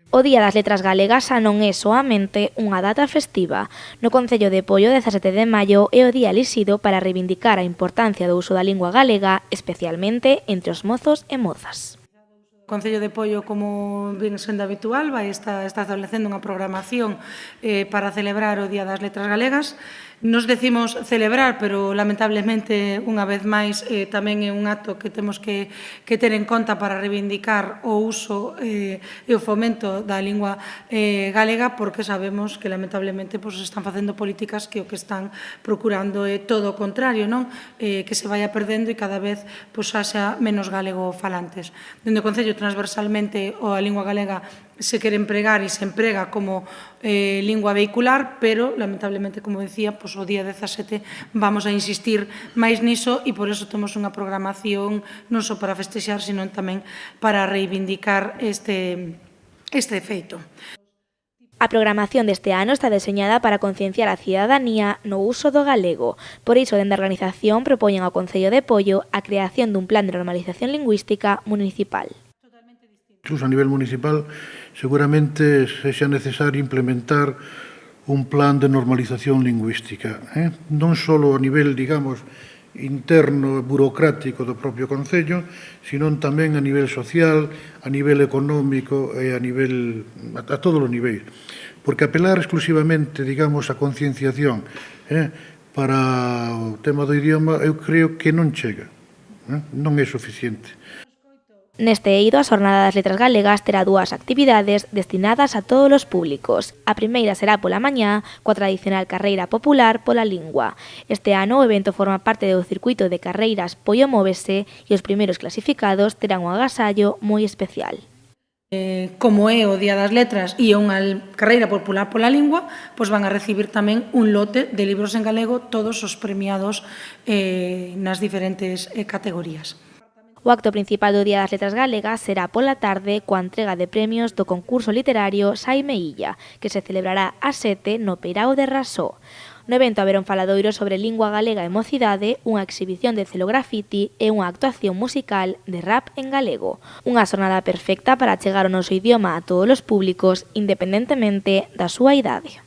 O Día das Letras Galegas xa non é soamente unha data festiva. No Concello de Poio, 17 de maio, é o día elixido para reivindicar a importancia do uso da lingua galega, especialmente entre os mozos e mozas. O Concello de Poio, como ven sendo habitual, está establecendo unha programación para celebrar o Día das Letras Galegas. Nos decimos celebrar, pero lamentablemente, unha vez máis, tamén é un acto que temos que ter en conta para reivindicar o uso e o fomento da lingua galega, porque sabemos que lamentablemente están facendo políticas que o que están procurando é todo o contrario, non? Que se vaya perdendo e cada vez haxa menos galego falantes. Dende o Concello, transversalmente, a lingua galega se quere empregar e se emprega como lingua vehicular, pero, lamentablemente, como decía, o día 17 vamos a insistir máis niso e por iso temos unha programación non só para festexar, sino tamén para reivindicar este feito. A programación deste ano está deseñada para concienciar a cidadanía no uso do galego. Por iso, dende a organización, propoñen ao Concello de Poio a creación dun plan de normalización lingüística municipal. A nivel municipal, seguramente sexa necesario implementar un plan de normalización lingüística, non só a nivel, digamos, interno e burocrático do propio Concello, sino tamén a nivel social, a nivel económico e a todos os niveis. Porque apelar exclusivamente, digamos, a concienciación para o tema do idioma, eu creo que non chega, non é suficiente. Neste eido, a Xornada das Letras Galegas terá dúas actividades destinadas a todos os públicos. A primeira será pola mañá, coa tradicional carreira popular pola lingua. Este ano o evento forma parte do circuito de carreiras Poio Móvese e os primeiros clasificados terán un agasallo moi especial. Como é o Día das Letras e unha carreira popular pola lingua, van a recibir tamén un lote de libros en galego, todos os premiados nas diferentes categorías. O acto principal do Día das Letras Galegas será pola tarde coa entrega de premios do concurso literario Xaime Illa, que se celebrará ás 7 no Peirao de Rasó. No evento haberá un faladoiro sobre lingua galega e mocidade, unha exhibición de celografiti e unha actuación musical de rap en galego. Unha xornada perfecta para chegar o noso idioma a todos os públicos, independentemente da súa idade.